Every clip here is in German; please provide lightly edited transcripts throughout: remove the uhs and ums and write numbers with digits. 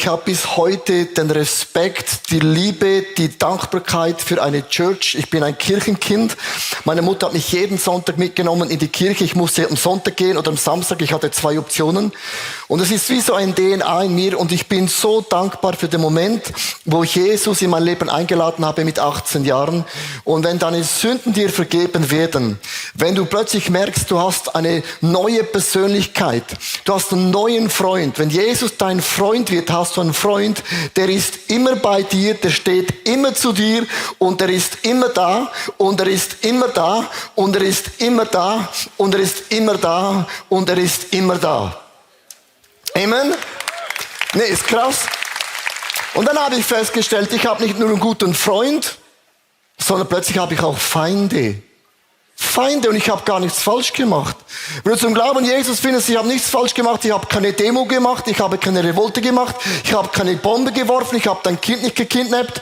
Ich habe bis heute den Respekt, die Liebe, die Dankbarkeit für eine Church. Ich bin ein Kirchenkind. Meine Mutter hat mich jeden Sonntag mitgenommen in die Kirche. Ich musste am Sonntag gehen oder am Samstag. Ich hatte 2 Optionen. Und es ist wie so ein DNA in mir. Und ich bin so dankbar für den Moment, wo ich Jesus in mein Leben eingeladen habe mit 18 Jahren. Und wenn deine Sünden dir vergeben werden, wenn du plötzlich merkst, du hast eine neue Persönlichkeit, du hast einen neuen Freund. Wenn Jesus dein Freund wird, hast du einen Freund, der ist immer bei dir, der steht immer zu dir und er ist immer da und er ist immer da und er ist immer da und er ist immer da und er ist immer da. Amen? Nee, ist krass. Und dann habe ich festgestellt, ich habe nicht nur einen guten Freund, sondern plötzlich habe ich auch Feinde. Und ich habe gar nichts falsch gemacht. Wenn du zum Glauben Jesus findest, ich habe nichts falsch gemacht, ich habe keine Demo gemacht, ich habe keine Revolte gemacht, ich habe keine Bombe geworfen, ich habe dein Kind nicht gekidnappt.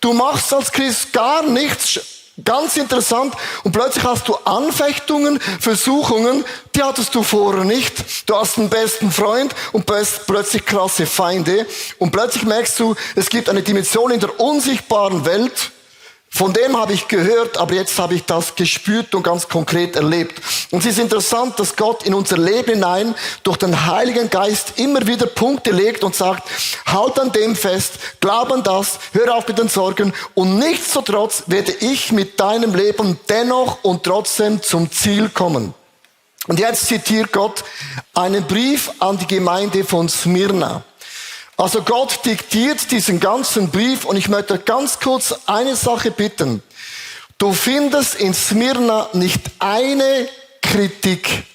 Du machst als Christ gar nichts, ganz interessant, und plötzlich hast du Anfechtungen, Versuchungen, die hattest du vorher nicht. Du hast einen besten Freund und plötzlich krasse Feinde und plötzlich merkst du, es gibt eine Dimension in der unsichtbaren Welt. Von dem habe ich gehört, aber jetzt habe ich das gespürt und ganz konkret erlebt. Und es ist interessant, dass Gott in unser Leben hinein durch den Heiligen Geist immer wieder Punkte legt und sagt, halt an dem fest, glaub an das, hör auf mit den Sorgen und nichtsdestotrotz werde ich mit deinem Leben dennoch und trotzdem zum Ziel kommen. Und jetzt zitiert Gott einen Brief an die Gemeinde von Smyrna. Also Gott diktiert diesen ganzen Brief und ich möchte ganz kurz eine Sache bitten. Du findest in Smyrna nicht eine Kritik.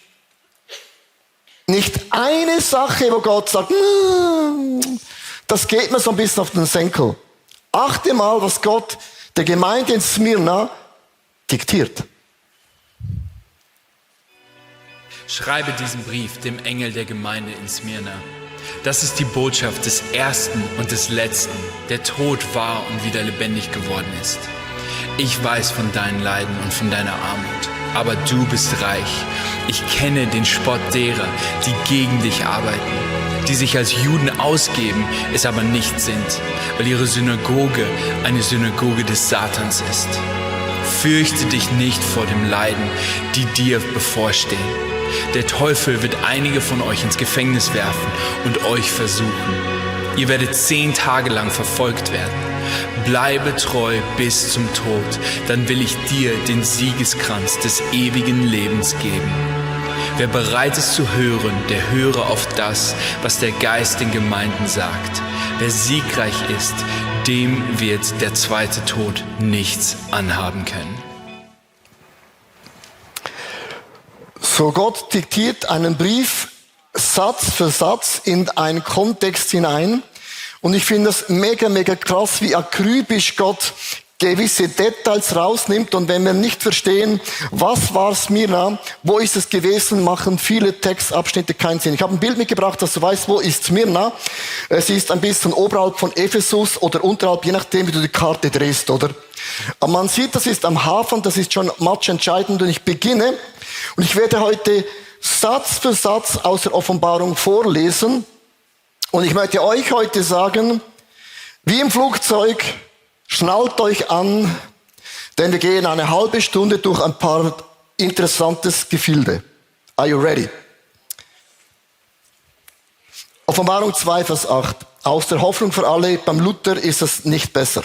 Nicht eine Sache, wo Gott sagt, das geht mir so ein bisschen auf den Senkel. Achte mal, was Gott der Gemeinde in Smyrna diktiert. Schreibe diesen Brief dem Engel der Gemeinde in Smyrna. Das ist die Botschaft des Ersten und des Letzten, der tot war und wieder lebendig geworden ist. Ich weiß von deinen Leiden und von deiner Armut, aber du bist reich. Ich kenne den Spott derer, die gegen dich arbeiten, die sich als Juden ausgeben, es aber nicht sind, weil ihre Synagoge eine Synagoge des Satans ist. Fürchte dich nicht vor dem Leiden, die dir bevorstehen. Der Teufel wird einige von euch ins Gefängnis werfen und euch versuchen. Ihr werdet 10 Tage lang verfolgt werden. Bleibe treu bis zum Tod, dann will ich dir den Siegeskranz des ewigen Lebens geben. Wer bereit ist zu hören, der höre auf das, was der Geist den Gemeinden sagt. Wer siegreich ist, dem wird der zweite Tod nichts anhaben können. So, Gott diktiert einen Brief Satz für Satz in einen Kontext hinein. Und ich finde das mega, mega krass, wie akribisch Gott gewisse Details rausnimmt. Und wenn wir nicht verstehen, was war Smyrna, wo ist es gewesen, machen viele Textabschnitte keinen Sinn. Ich habe ein Bild mitgebracht, dass du weißt, wo ist Smyrna. Es ist ein bisschen oberhalb von Ephesus oder unterhalb, je nachdem, wie du die Karte drehst, oder? Aber man sieht, das ist am Hafen, das ist schon matchentscheidend. Und ich beginne, und ich werde heute Satz für Satz aus der Offenbarung vorlesen. Und ich möchte euch heute sagen, wie im Flugzeug, schnallt euch an, denn wir gehen eine halbe Stunde durch ein paar interessantes Gefilde. Are you ready? Offenbarung 2, Vers 8. Aus der Hoffnung für alle, beim Luther ist es nicht besser.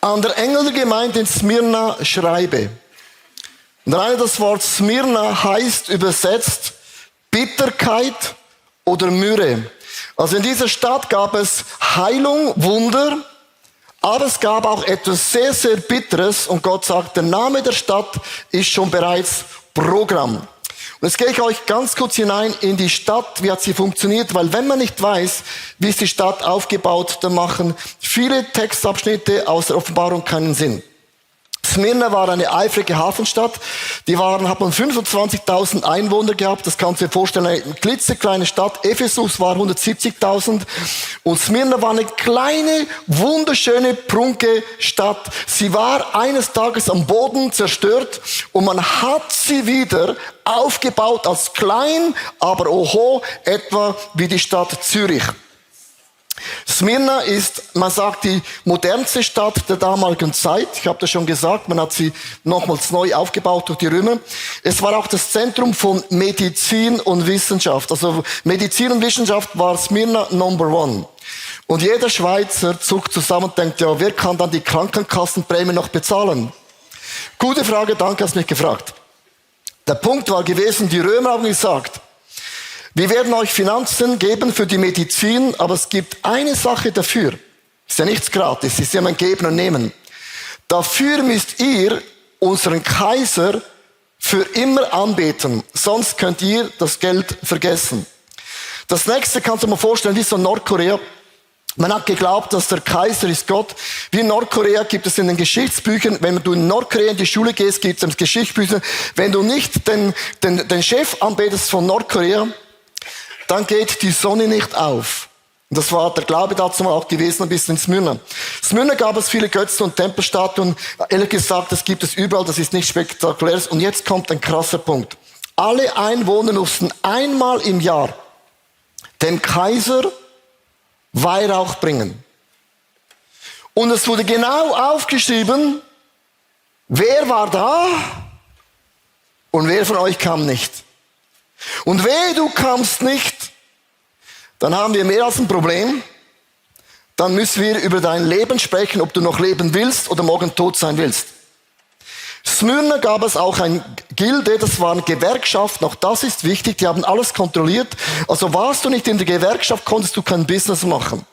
An der Engel der Gemeinde in Smyrna schreibe. Und alleine das Wort Smyrna heißt übersetzt Bitterkeit oder Myrrhe. Also in dieser Stadt gab es Heilung, Wunder, aber es gab auch etwas sehr, sehr Bitteres. Und Gott sagt, der Name der Stadt ist schon bereits Programm. Und jetzt gehe ich euch ganz kurz hinein in die Stadt, wie hat sie funktioniert, weil wenn man nicht weiß, wie ist die Stadt aufgebaut, dann machen viele Textabschnitte aus der Offenbarung keinen Sinn. Smyrna war eine eifrige Hafenstadt. Die hat man 25.000 Einwohner gehabt. Das kannst du dir vorstellen, eine klitzekleine Stadt. Ephesus war 170.000. Und Smyrna war eine kleine, wunderschöne, prunke Stadt. Sie war eines Tages am Boden zerstört und man hat sie wieder aufgebaut als klein, aber oho, etwa wie die Stadt Zürich. Smyrna ist, man sagt, die modernste Stadt der damaligen Zeit. Ich habe das schon gesagt, man hat sie nochmals neu aufgebaut durch die Römer. Es war auch das Zentrum von Medizin und Wissenschaft. Also Medizin und Wissenschaft war Smyrna Number One. Und jeder Schweizer zuckt zusammen und denkt, ja, wer kann dann die Krankenkassenprämie noch bezahlen? Gute Frage, danke, hast mich gefragt. Der Punkt war gewesen, die Römer haben gesagt, wir werden euch Finanzen geben für die Medizin, aber es gibt eine Sache dafür. Ist ja nichts gratis, ist ja ein Geben und Nehmen. Dafür müsst ihr unseren Kaiser für immer anbeten, sonst könnt ihr das Geld vergessen. Das nächste kannst du dir mal vorstellen, wie so Nordkorea. Man hat geglaubt, dass der Kaiser ist Gott. Wie in Nordkorea gibt es in den Geschichtsbüchern, wenn du in Nordkorea in die Schule gehst, gibt es in den Geschichtsbüchern, wenn du nicht den Chef anbetest von Nordkorea, dann geht die Sonne nicht auf. Und das war der Glaube dazu auch gewesen, ein bisschen in Smyrna. Smyrna gab es viele Götzen und Tempelstatuen. Ehrlich gesagt, das gibt es überall, das ist nicht spektakulär. Und jetzt kommt ein krasser Punkt. Alle Einwohner mussten einmal im Jahr dem Kaiser Weihrauch bringen. Und es wurde genau aufgeschrieben, wer war da und wer von euch kam nicht. Und wehe, du kamst nicht, dann haben wir mehr als ein Problem. Dann müssen wir über dein Leben sprechen, ob du noch leben willst oder morgen tot sein willst. Smyrna gab es auch ein Gilde, das war eine Gewerkschaft, noch das ist wichtig, die haben alles kontrolliert. Also warst du nicht in der Gewerkschaft, konntest du kein Business machen.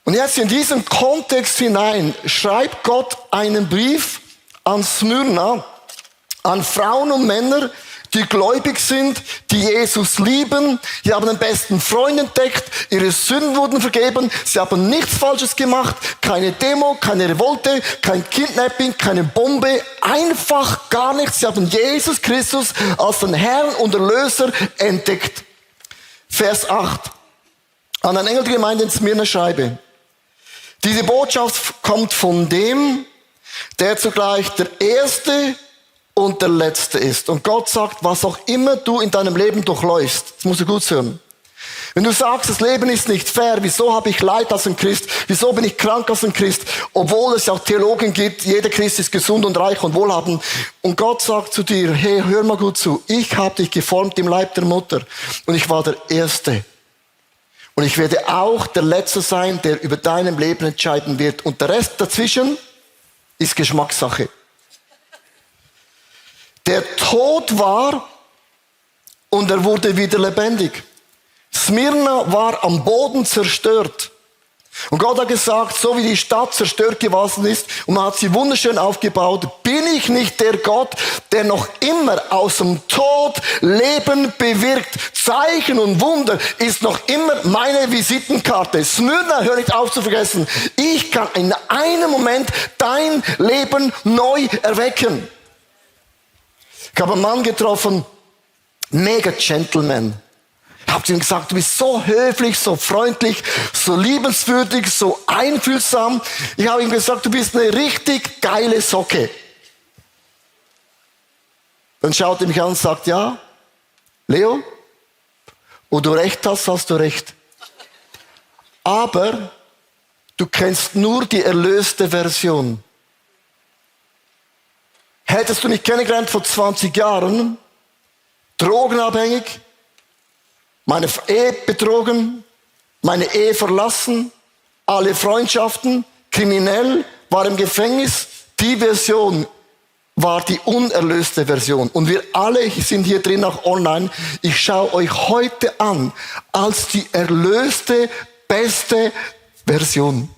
Und jetzt in diesem Kontext hinein schreibt Gott einen Brief an Smyrna, an Frauen und Männer, die gläubig sind, die Jesus lieben, die haben den besten Freund entdeckt, ihre Sünden wurden vergeben, sie haben nichts Falsches gemacht, keine Demo, keine Revolte, kein Kidnapping, keine Bombe, einfach gar nichts. Sie haben Jesus Christus als den Herrn und Erlöser entdeckt. Vers 8. An den Engel der Gemeinde in Smyrna schreibe, diese Botschaft kommt von dem, der zugleich der Erste und der Letzte ist. Und Gott sagt, was auch immer du in deinem Leben durchläufst, das musst du gut hören. Wenn du sagst, das Leben ist nicht fair, wieso habe ich Leid als ein Christ, wieso bin ich krank als ein Christ, obwohl es ja auch Theologen gibt, jeder Christ ist gesund und reich und wohlhabend. Und Gott sagt zu dir, hey, hör mal gut zu, ich habe dich geformt im Leib der Mutter und ich war der Erste. Und ich werde auch der Letzte sein, der über deinem Leben entscheiden wird. Und der Rest dazwischen ist Geschmackssache. Der Tod war und er wurde wieder lebendig. Smyrna war am Boden zerstört. Und Gott hat gesagt, so wie die Stadt zerstört gewesen ist und man hat sie wunderschön aufgebaut, bin ich nicht der Gott, der noch immer aus dem Tod Leben bewirkt. Zeichen und Wunder ist noch immer meine Visitenkarte. Smyrna, hör nicht auf zu vergessen. Ich kann in einem Moment dein Leben neu erwecken. Ich habe einen Mann getroffen, mega Gentleman. Ich habe ihm gesagt, du bist so höflich, so freundlich, so liebenswürdig, so einfühlsam. Ich habe ihm gesagt, du bist eine richtig geile Socke. Dann schaut er mich an und sagt, ja, Leo, wo du recht hast, hast du recht. Aber du kennst nur die erlöste Version. Hättest du mich kennengelernt vor 20 Jahren, drogenabhängig, meine Ehe betrogen, meine Ehe verlassen, alle Freundschaften, kriminell, war im Gefängnis. Die Version war die unerlöste Version. Und wir alle sind hier drin auch online. Ich schaue euch heute an als die erlöste, beste Version.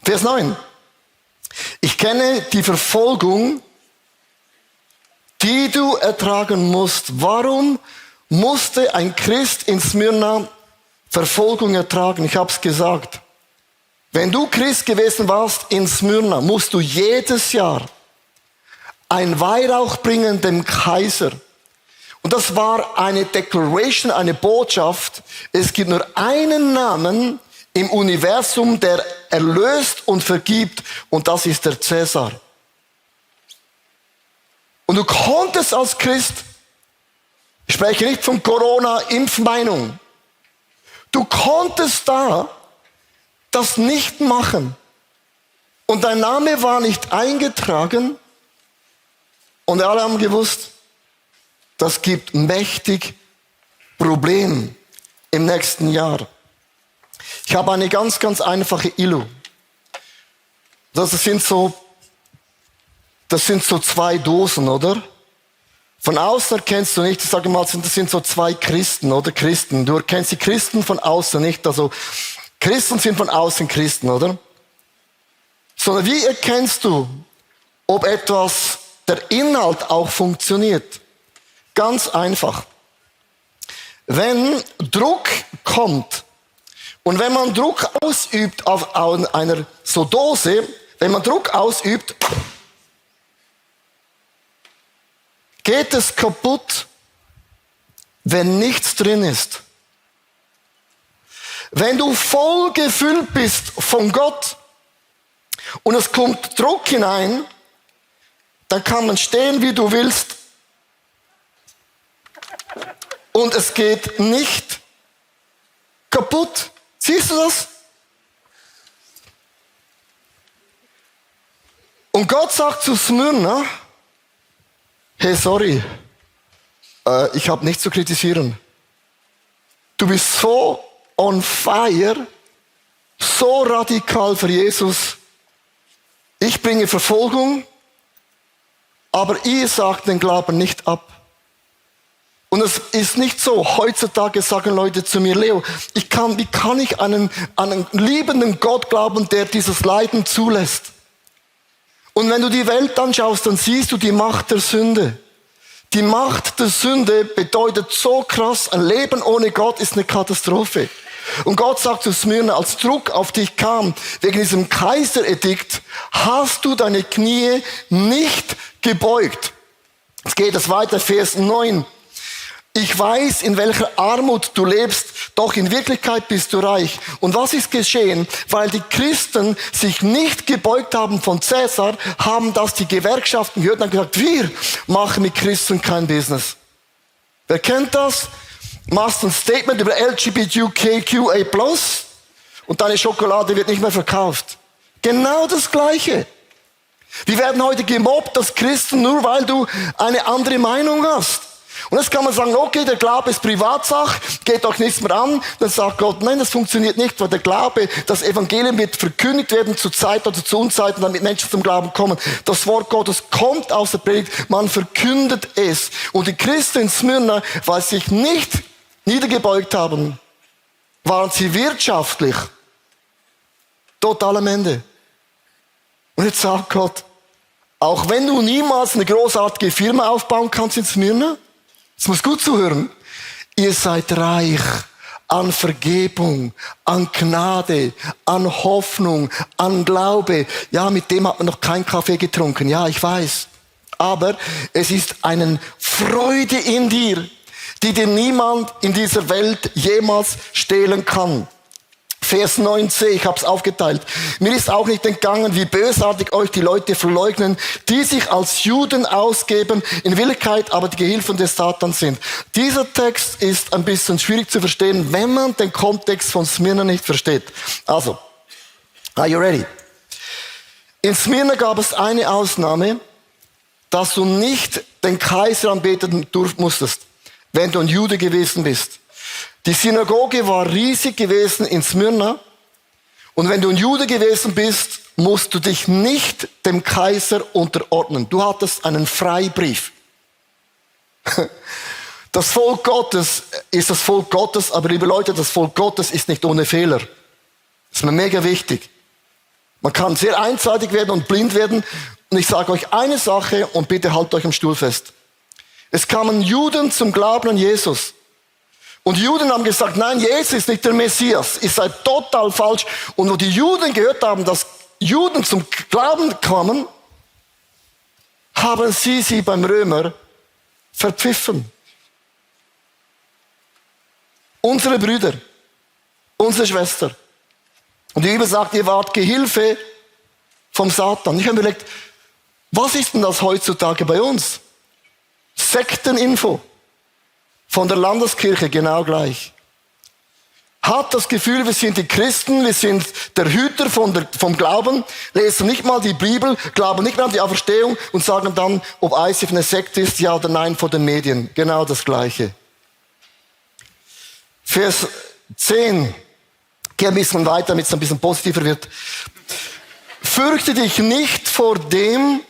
Vers 9. Ich kenne die Verfolgung, die du ertragen musst. Warum musste ein Christ in Smyrna Verfolgung ertragen? Ich habe es gesagt. Wenn du Christ gewesen warst in Smyrna, musst du jedes Jahr ein Weihrauch bringen dem Kaiser. Und das war eine Declaration, eine Botschaft. Es gibt nur einen Namen im Universum, der erlöst und vergibt, und das ist der Cäsar. Und du konntest als Christ, ich spreche nicht von Corona-Impfmeinung, Du konntest da das nicht machen. Und dein Name war nicht eingetragen. Und alle haben gewusst, das gibt mächtig Problem im nächsten Jahr. Ich habe eine ganz, ganz einfache Illu. Das sind so 2 Dosen, oder? Von außen erkennst du nicht, ich sage mal, das sind so 2 Christen, oder? Christen. Du erkennst die Christen von außen nicht. Also, Christen sind von außen Christen, oder? Sondern wie erkennst du, ob etwas, der Inhalt auch funktioniert? Ganz einfach. Wenn Druck kommt und wenn man Druck ausübt auf einer so Dose, wenn man Druck ausübt, geht es kaputt, wenn nichts drin ist. Wenn du voll gefüllt bist von Gott und es kommt Druck hinein, dann kann man stehen, wie du willst, und es geht nicht kaputt. Siehst du das? Und Gott sagt zu Smyrna, hey, sorry, ich habe nichts zu kritisieren. Du bist so on fire, so radikal für Jesus. Ich bringe Verfolgung, aber ihr sagt den Glauben nicht ab. Und es ist nicht so, heutzutage sagen Leute zu mir, Leo, wie kann ich an einen liebenden Gott glauben, der dieses Leiden zulässt? Und wenn du die Welt anschaust, dann siehst du die Macht der Sünde. Die Macht der Sünde bedeutet so krass, ein Leben ohne Gott ist eine Katastrophe. Und Gott sagt zu Smyrna, als Druck auf dich kam, wegen diesem Kaiseredikt, hast du deine Knie nicht gebeugt. Jetzt geht es weiter, Vers 9. Ich weiß, in welcher Armut du lebst, doch in Wirklichkeit bist du reich. Und was ist geschehen? Weil die Christen sich nicht gebeugt haben von Cäsar, haben das die Gewerkschaften gehört und haben gesagt, wir machen mit Christen kein Business. Wer kennt das? Machst ein Statement über LGBTQIA+, und deine Schokolade wird nicht mehr verkauft. Genau das Gleiche. Wir werden heute gemobbt als Christen, nur weil du eine andere Meinung hast. Und jetzt kann man sagen, okay, der Glaube ist Privatsache, geht euch nichts mehr an. Dann sagt Gott, nein, das funktioniert nicht, weil der Glaube, das Evangelium wird verkündigt werden zu Zeit oder zu Unzeiten, damit Menschen zum Glauben kommen. Das Wort Gottes kommt aus der Predigt, man verkündet es. Und die Christen in Smyrna, weil sie sich nicht niedergebeugt haben, waren sie wirtschaftlich total am Ende. Und jetzt sagt Gott, auch wenn du niemals eine großartige Firma aufbauen kannst in Smyrna, es muss gut zuhören, ihr seid reich an Vergebung, an Gnade, an Hoffnung, an Glaube. Ja, mit dem hat man noch keinen Kaffee getrunken, ja, ich weiß. Aber es ist eine Freude in dir, die dir niemand in dieser Welt jemals stehlen kann. Vers 9c, ich habe es aufgeteilt. Mir ist auch nicht entgangen, wie bösartig euch die Leute verleugnen, die sich als Juden ausgeben, in Wirklichkeit aber die Gehilfen des Satans sind. Dieser Text ist ein bisschen schwierig zu verstehen, wenn man den Kontext von Smyrna nicht versteht. Also, are you ready? In Smyrna gab es eine Ausnahme, dass du nicht den Kaiser anbeten musstest, wenn du ein Jude gewesen bist. Die Synagoge war riesig gewesen in Smyrna. Und wenn du ein Jude gewesen bist, musst du dich nicht dem Kaiser unterordnen. Du hattest einen Freibrief. Das Volk Gottes ist das Volk Gottes, aber liebe Leute, das Volk Gottes ist nicht ohne Fehler. Das ist mir mega wichtig. Man kann sehr einseitig werden und blind werden. Und ich sage euch eine Sache und bitte haltet euch am Stuhl fest. Es kamen Juden zum Glauben an Jesus. Und die Juden haben gesagt, nein, Jesus ist nicht der Messias. Ihr seid total falsch. Und wo die Juden gehört haben, dass Juden zum Glauben kamen, haben sie beim Römer verpfiffen. Unsere Brüder, unsere Schwester. Und die Bibel sagt, ihr wart Gehilfe vom Satan. Ich habe mir überlegt, was ist denn das heutzutage bei uns? Sekteninfo. Von der Landeskirche genau gleich. hat das Gefühl, wir sind die Christen, wir sind der Hüter vom Glauben, lesen nicht mal die Bibel, glauben nicht mehr an die Auferstehung und sagen dann, ob ICF eine Sekte ist, ja oder nein, vor den Medien. Genau das Gleiche. Vers 10. Geh ein bisschen weiter, damit es ein bisschen positiver wird. Fürchte dich nicht vor dem,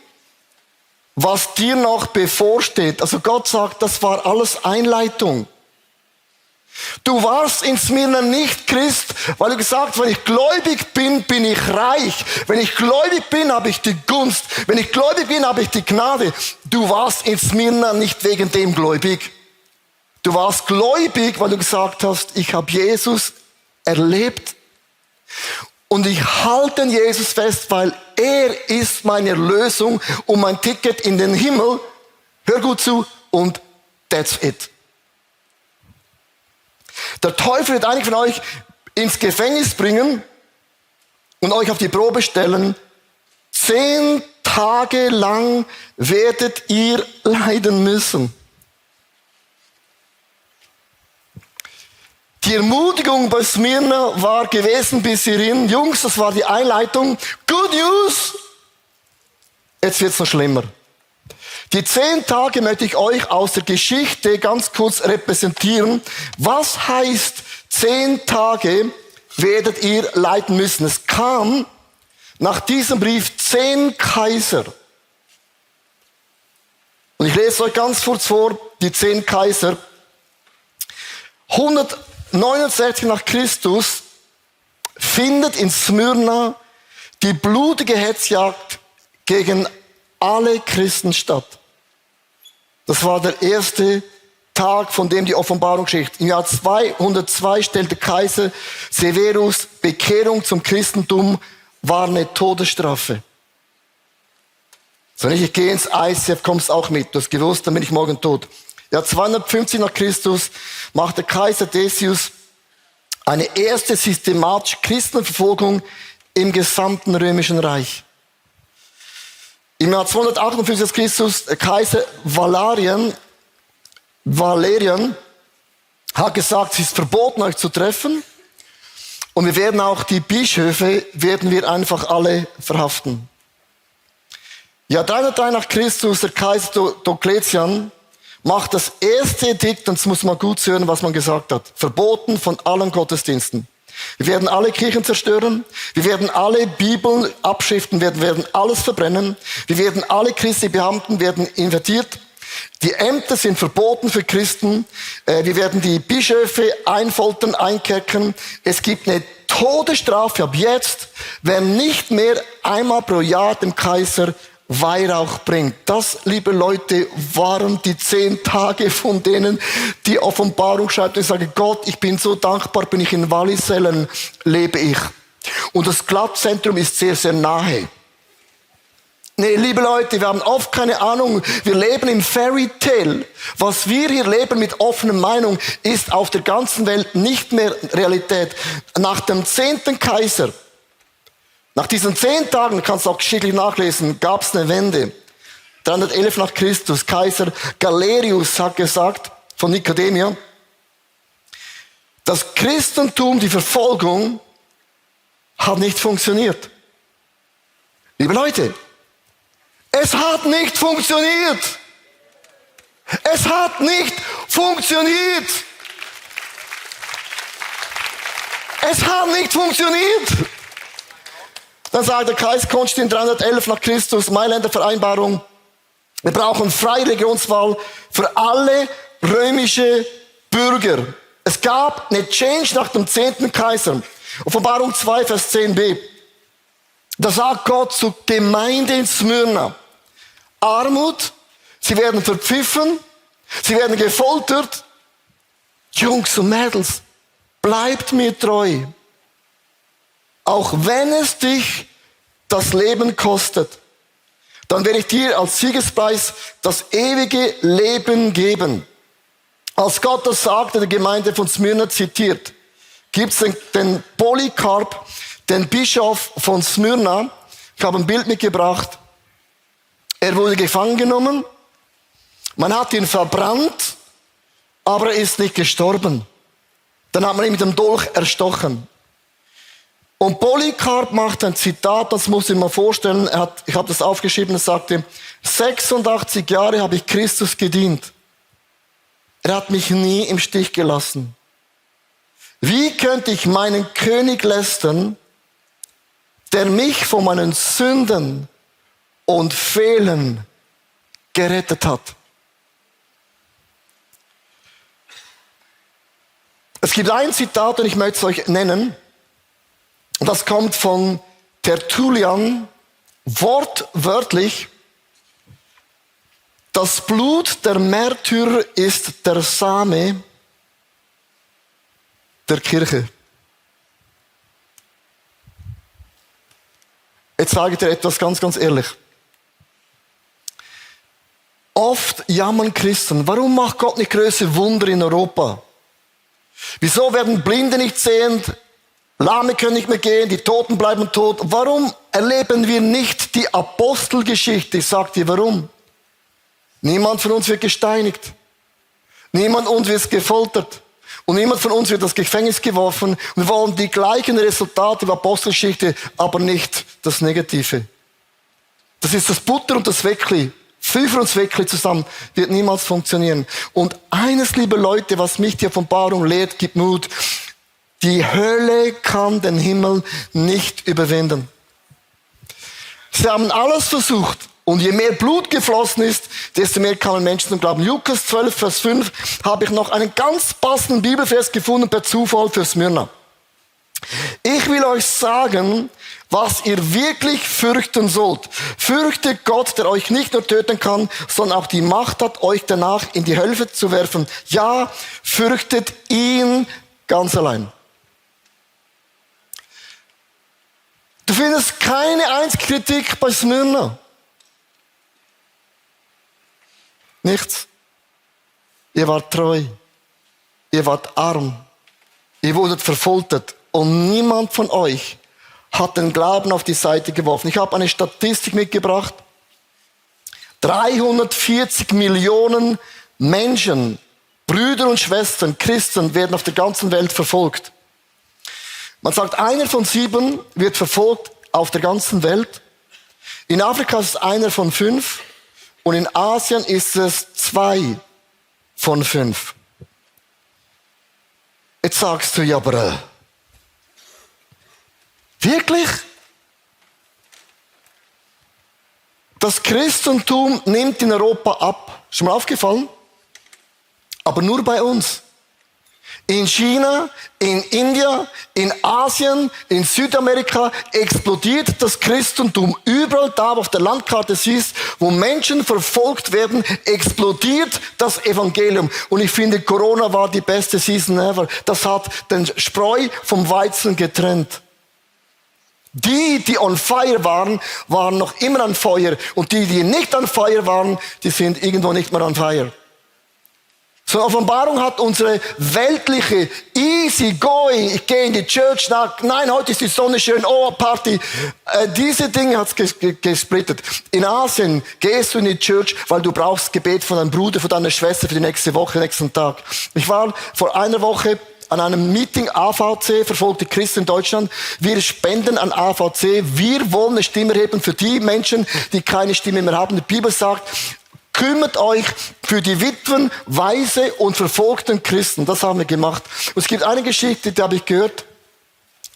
was dir noch bevorsteht. Also Gott sagt, das war alles Einleitung. Du warst in Smyrna nicht Christ, weil du gesagt hast, wenn ich gläubig bin, bin ich reich. Wenn ich gläubig bin, habe ich die Gunst. Wenn ich gläubig bin, habe ich die Gnade. Du warst in Smyrna nicht wegen dem gläubig. Du warst gläubig, weil du gesagt hast, ich habe Jesus erlebt und ich halte an Jesus fest, weil er ist meine Erlösung und mein Ticket in den Himmel. Hör gut zu und that's it. Der Teufel wird einige von euch ins Gefängnis bringen und euch auf die Probe stellen. 10 Tage lang werdet ihr leiden müssen. Die Ermutigung bei Smyrna war gewesen bis hierhin. Jungs, das war die Einleitung. Good news! Jetzt wird's noch schlimmer. Die 10 Tage möchte ich euch aus der Geschichte ganz kurz repräsentieren. Was heißt 10 Tage werdet ihr leiden müssen? Es kam nach diesem Brief 10 Kaiser. Und ich lese euch ganz kurz vor, die 10 Kaiser. 169 nach Christus findet in Smyrna die blutige Hetzjagd gegen alle Christen statt. Das war der erste Tag, von dem die Offenbarung spricht. Im Jahr 202 stellte Kaiser Severus Bekehrung zum Christentum war eine Todesstrafe. So nicht, ich gehe ins ICF, kommst auch mit. Du hast gewusst, dann bin ich morgen tot. Ja, 250 nach Christus machte Kaiser Decius eine erste systematische Christenverfolgung im gesamten römischen Reich. Im Jahr 258 nach Christus, Kaiser Valerian hat gesagt, es ist verboten, euch zu treffen. Und wir werden auch die Bischöfe, einfach alle verhaften. Ja, 303 nach Christus, der Kaiser Diokletian macht das erste Edikt, und das muss man gut hören, was man gesagt hat. Verboten von allen Gottesdiensten. Wir werden alle Kirchen zerstören. Wir werden alle Bibeln, Abschriften, werden alles verbrennen. Wir werden alle christlichen Beamten werden invertiert. Die Ämter sind verboten für Christen. Wir werden die Bischöfe einfoltern, einkerkern. Es gibt eine Todesstrafe ab jetzt, wer nicht mehr einmal pro Jahr dem Kaiser Weihrauch bringt. Das, liebe Leute, waren die 10 Tage, von denen die Offenbarung schreibt. Ich sage, Gott, ich bin so dankbar, bin ich in Wallisellen, lebe ich. Und das Glattzentrum ist sehr, sehr nahe. Nee, liebe Leute, wir haben oft keine Ahnung, wir leben im Fairy Tale. Was wir hier leben mit offener Meinung, ist auf der ganzen Welt nicht mehr Realität. Nach dem 10. Kaiser, nach diesen 10 Tagen, kannst du auch geschichtlich nachlesen, gab es eine Wende. 311 nach Christus, Kaiser Galerius hat gesagt, von Nikodemia, das Christentum, die Verfolgung, hat nicht funktioniert. Liebe Leute, es hat nicht funktioniert. Es hat nicht funktioniert. Es hat nicht funktioniert. Dann sagt der Kaiser Konstantin 311 nach Christus, Mailändervereinbarung, wir brauchen freie Religionswahl für alle römische Bürger. Es gab eine Change nach dem 10. Kaiser. Offenbarung 2, Vers 10b. Da sagt Gott zur Gemeinde in Smyrna, Armut, sie werden verpfiffen, sie werden gefoltert. Jungs und Mädels, bleibt mir treu. Auch wenn es dich das Leben kostet, dann werde ich dir als Siegespreis das ewige Leben geben. Als Gott das sagte, der Gemeinde von Smyrna zitiert, gibt es den Polycarp, den Bischof von Smyrna. Ich habe ein Bild mitgebracht. Er wurde gefangen genommen. Man hat ihn verbrannt, aber er ist nicht gestorben. Dann hat man ihn mit dem Dolch erstochen. Und Polycarp macht ein Zitat, das muss ich mir vorstellen. Ich habe das aufgeschrieben, er sagte, 86 Jahre habe ich Christus gedient. Er hat mich nie im Stich gelassen. Wie könnte ich meinen König lästern, der mich von meinen Sünden und Fehlen gerettet hat? Es gibt ein Zitat, und ich möchte es euch nennen. Und das kommt von Tertullian, wortwörtlich. Das Blut der Märtyrer ist der Same der Kirche. Jetzt sage ich dir etwas ganz, ganz ehrlich. Oft jammern Christen, warum macht Gott nicht größere Wunder in Europa? Wieso werden Blinde nicht sehend? Lahme können nicht mehr gehen, die Toten bleiben tot. Warum erleben wir nicht die Apostelgeschichte? Ich sage dir, warum? Niemand von uns wird gesteinigt. Niemand von uns wird gefoltert. Und niemand von uns wird ins Gefängnis geworfen. Wir wollen die gleichen Resultate der Apostelgeschichte, aber nicht das Negative. Das ist das Butter und das Weckli. Pfeffer und Weckli zusammen wird niemals funktionieren. Und eines, liebe Leute, was mich die Offenbarung lehrt, gibt Mut. Die Hölle kann den Himmel nicht überwinden. Sie haben alles versucht. Und je mehr Blut geflossen ist, desto mehr kamen Menschen zum Glauben. Lukas 12, Vers 5 habe ich noch einen ganz passenden Bibelvers gefunden per Zufall für Smyrna. Ich will euch sagen, was ihr wirklich fürchten sollt. Fürchtet Gott, der euch nicht nur töten kann, sondern auch die Macht hat, euch danach in die Hölle zu werfen. Ja, fürchtet ihn ganz allein. Du findest keine einzige Kritik bei Smyrna. Nichts. Ihr wart treu. Ihr wart arm. Ihr wurdet verfolgt. Und niemand von euch hat den Glauben auf die Seite geworfen. Ich habe eine Statistik mitgebracht. 340 Millionen Menschen, Brüder und Schwestern, Christen, werden auf der ganzen Welt verfolgt. Man sagt, 1 von 7 wird verfolgt auf der ganzen Welt. In Afrika ist es 1 von 5. Und in Asien ist es 2 von 5. Jetzt sagst du, ja, aber wirklich? Das Christentum nimmt in Europa ab. Schon mal aufgefallen? Aber nur bei uns. In China, in Indien, in Asien, in Südamerika explodiert das Christentum. Überall da, wo auf der Landkarte siehst, wo Menschen verfolgt werden, explodiert das Evangelium. Und ich finde, Corona war die beste Season ever. Das hat den Spreu vom Weizen getrennt. Die on fire waren, waren noch immer an Feuer. Und die nicht an Feuer waren, die sind irgendwo nicht mehr an Feuer. So eine Offenbarung hat unsere weltliche, easy going, ich gehe in die Church, nein, heute ist die Sonne schön, oh, Party. Diese Dinge hat es gesplittet. In Asien gehst du in die Church, weil du brauchst Gebet von deinem Bruder, von deiner Schwester für die nächste Woche, nächsten Tag. Ich war vor einer Woche an einem Meeting AVC, verfolgte Christen in Deutschland. Wir spenden an AVC. Wir wollen eine Stimme heben für die Menschen, die keine Stimme mehr haben. Die Bibel sagt, kümmert euch für die Witwen, Waise und verfolgten Christen. Das haben wir gemacht. Und es gibt eine Geschichte, die habe ich gehört,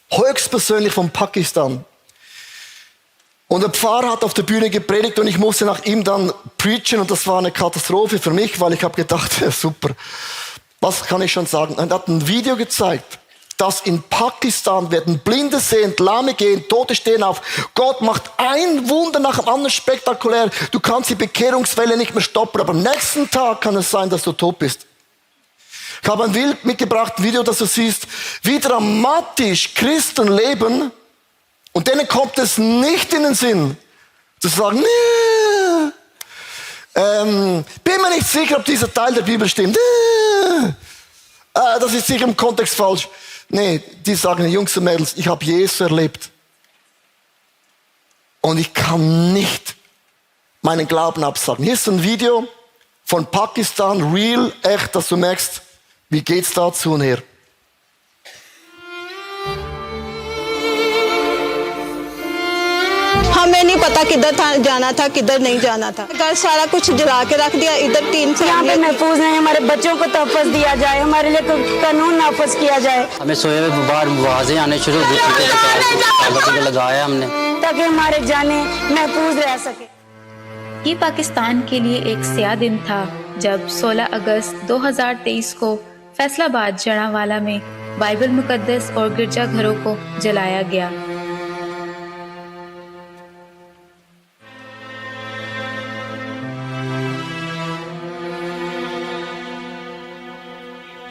höchstpersönlich von Pakistan. Und der Pfarrer hat auf der Bühne gepredigt und ich musste nach ihm dann preachen und das war eine Katastrophe für mich, weil ich habe gedacht, ja, super, was kann ich schon sagen? Und er hat ein Video gezeigt, dass in Pakistan werden Blinde sehen, Lahme gehen, Tote stehen auf. Gott macht ein Wunder nach dem anderen spektakulär. Du kannst die Bekehrungswelle nicht mehr stoppen, aber am nächsten Tag kann es sein, dass du tot bist. Ich habe ein Bild mitgebracht, ein Video, das du siehst, wie dramatisch Christen leben und denen kommt es nicht in den Sinn, zu sagen, nee, bin mir nicht sicher, ob dieser Teil der Bibel stimmt. Das ist sicher im Kontext falsch. Nee, die sagen, Jungs und Mädels, ich habe Jesus erlebt. Und ich kann nicht meinen Glauben absagen. Hier ist ein Video von Pakistan, real, echt, dass du merkst, wie geht's da zu und her. हमें नहीं पता किधर जाना था किधर नहीं जाना था। घर सारा कुछ जला के रख दिया, इधर 3 साल यहाँ पे महफूज नहीं, हमारे बच्चों को तहफ़्फ़ुज़ दिया जाए, हमारे लिए कानून नाफिज किया जाए। हमें सोए हुए बाहर आवाज़ें आने शुरू हो गई, लगाया हमने ताकि हमारे जाने महफूज रह सके। ये पाकिस्तान के लिए एक स्याह दिन था जब 16 अगस्त 2023 को फैसलाबाद जड़ावाला में बाइबल मुकद्दस और गिरजाघरों को जलाया गया।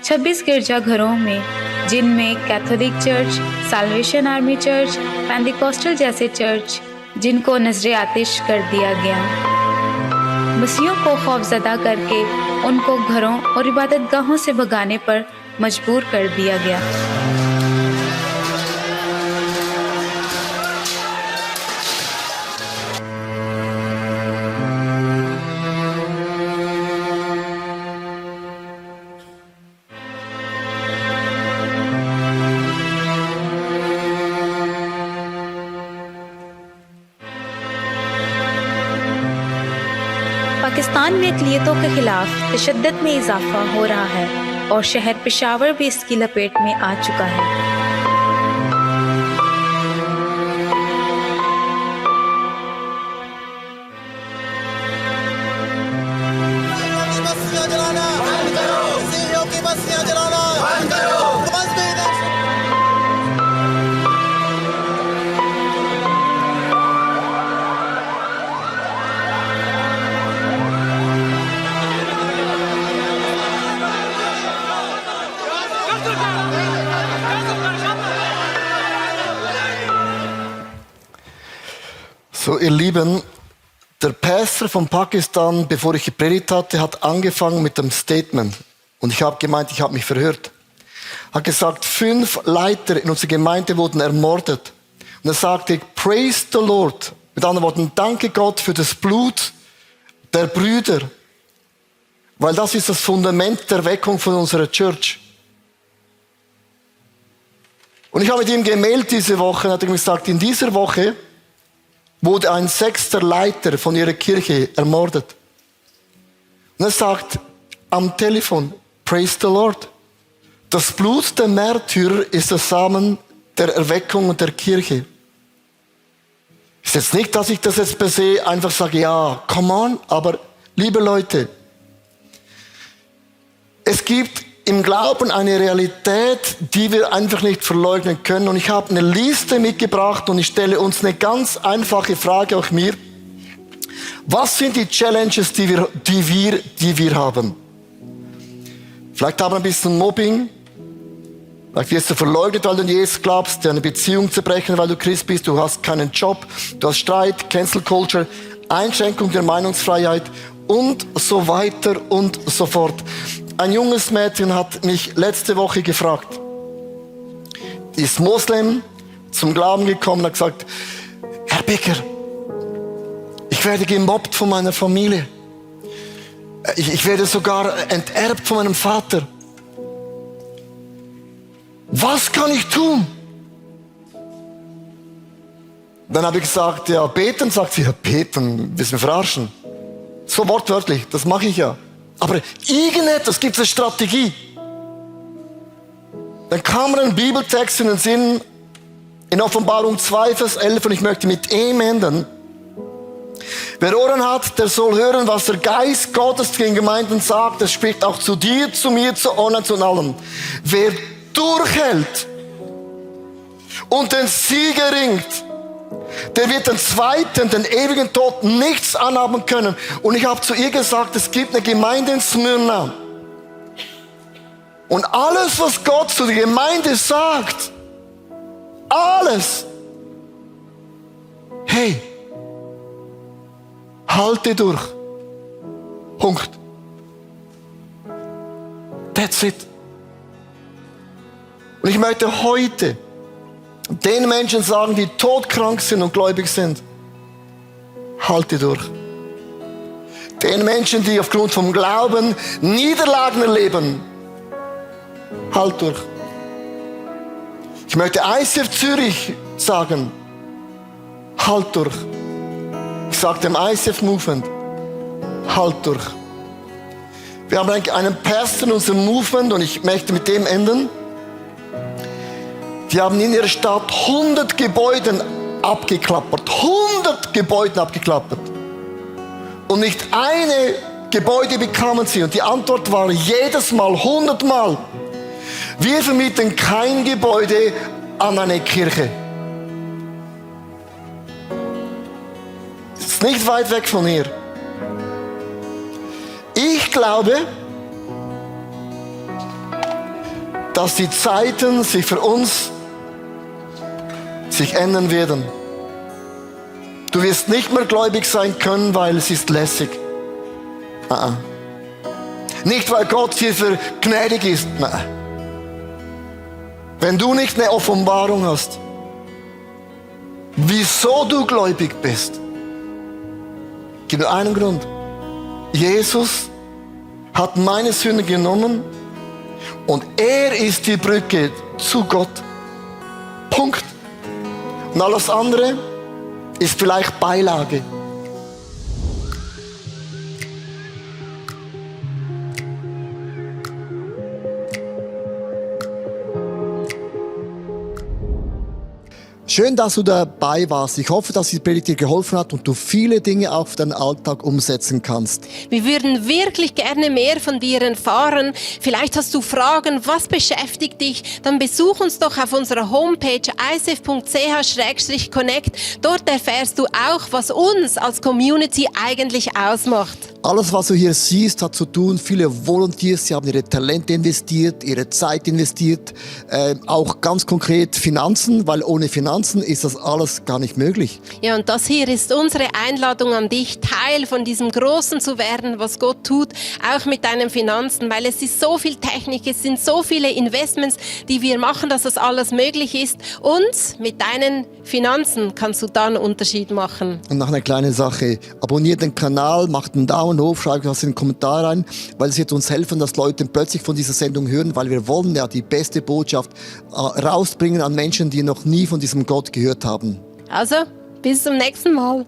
छब्बीस गिरजाघरों में, जिनमें Catholic church, Salvation Army church, Pentecostal जैसे चर्च, जिनको नजरे आतिश कर दिया गया। मसीहों को खौफजदा करके उनको घरों और इबादतगाहों से भगाने पर मजबूर कर दिया गया। पाकिस्तान में अक़लियतों के खिलाफ तशद्दुद में इजाफा हो रहा है और शहर पेशावर भी इसकी लपेट में आ चुका है। So, ihr Lieben, der Pastor von Pakistan, bevor ich gepredigt hatte, hat angefangen mit dem Statement. Und ich habe gemeint, ich habe mich verhört. Er hat gesagt, 5 Leiter in unserer Gemeinde wurden ermordet. Und er sagte, praise the Lord. Mit anderen Worten, danke Gott für das Blut der Brüder. Weil das ist das Fundament der Erweckung von unserer Church. Und ich habe mit ihm gemeldet diese Woche, und hat er gesagt, in dieser Woche wurde ein 6. Leiter von ihrer Kirche ermordet. Und er sagt am Telefon, praise the Lord. Das Blut der Märtyrer ist der Samen der Erweckung und der Kirche. Ist jetzt nicht, dass ich das jetzt per se einfach sage, ja, come on, aber liebe Leute, es gibt im Glauben eine Realität, die wir einfach nicht verleugnen können. Und ich habe eine Liste mitgebracht und ich stelle uns eine ganz einfache Frage, auch mir. Was sind die Challenges, die wir haben? Vielleicht haben wir ein bisschen Mobbing. Vielleicht wirst du verleugnet, weil du an Jesus glaubst, dir eine Beziehung zerbrechen, weil du Christ bist, du hast keinen Job, du hast Streit, Cancel Culture, Einschränkung der Meinungsfreiheit und so weiter und so fort. Ein junges Mädchen hat mich letzte Woche gefragt. Die ist Moslem, zum Glauben gekommen und hat gesagt, Herr Becker, ich werde gemobbt von meiner Familie. Ich werde sogar enterbt von meinem Vater. Was kann ich tun? Dann habe ich gesagt, ja, beten. Sagt sie, ja, beten, willst du mich verarschen? So wortwörtlich, das mache ich ja. Aber irgendetwas gibt es eine Strategie. Dann kam mir ein Bibeltext in den Sinn, in Offenbarung 2, Vers 11, und ich möchte mit ihm enden. Wer Ohren hat, der soll hören, was der Geist Gottes den Gemeinden sagt. Das spricht auch zu dir, zu mir, zu uns und allen. Wer durchhält und den Sieg erringt, der wird den zweiten, den ewigen Tod nichts anhaben können. Und ich habe zu ihr gesagt, es gibt eine Gemeinde in Smyrna. Und alles, was Gott zu der Gemeinde sagt, alles, hey, halte durch. Punkt. That's it. Und ich möchte heute den Menschen sagen, die todkrank sind und gläubig sind, halte durch. Den Menschen, die aufgrund vom Glauben Niederlagen erleben, halt durch. Ich möchte ICF Zürich sagen, halt durch. Ich sage dem ICF Movement, halt durch. Wir haben einen Pastor in unserem Movement und ich möchte mit dem enden. Die haben in ihrer Stadt 100 Gebäude abgeklappert. 100 Gebäude abgeklappert. Und nicht eine Gebäude bekamen sie. Und die Antwort war jedes Mal, 100 Mal: Wir vermieten kein Gebäude an eine Kirche. Das ist nicht weit weg von hier. Ich glaube, dass die Zeiten sich für uns ändern werden. Du wirst nicht mehr gläubig sein können, weil es ist lässig. Nicht, weil Gott hier für gnädig ist. Nein. Wenn du nicht eine Offenbarung hast, wieso du gläubig bist, gibt nur einen Grund. Jesus hat meine Sünde genommen und er ist die Brücke zu Gott. Punkt. Und alles andere ist vielleicht Beilage. Schön, dass du dabei warst. Ich hoffe, dass die Predigt dir geholfen hat und du viele Dinge auch für deinen Alltag umsetzen kannst. Wir würden wirklich gerne mehr von dir erfahren. Vielleicht hast du Fragen, was beschäftigt dich? Dann besuch uns doch auf unserer Homepage icf.ch/connect. Dort erfährst du auch, was uns als Community eigentlich ausmacht. Alles, was du hier siehst, hat zu tun, viele Volunteers, sie haben ihre Talente investiert, ihre Zeit investiert, auch ganz konkret Finanzen, weil ohne Finanzen ist das alles gar nicht möglich. Ja, und das hier ist unsere Einladung an dich, Teil von diesem Großen zu werden, was Gott tut, auch mit deinen Finanzen, weil es ist so viel Technik, es sind so viele Investments, die wir machen, dass das alles möglich ist, und mit deinen Finanzen kannst du da einen Unterschied machen. Und noch eine kleine Sache, abonniert den Kanal, macht einen Daumen hoch, schreibt was in den Kommentar rein, weil es wird uns helfen, dass Leute plötzlich von dieser Sendung hören, weil wir wollen ja die beste Botschaft rausbringen an Menschen, die noch nie von diesem Gott gehört haben. Also, bis zum nächsten Mal.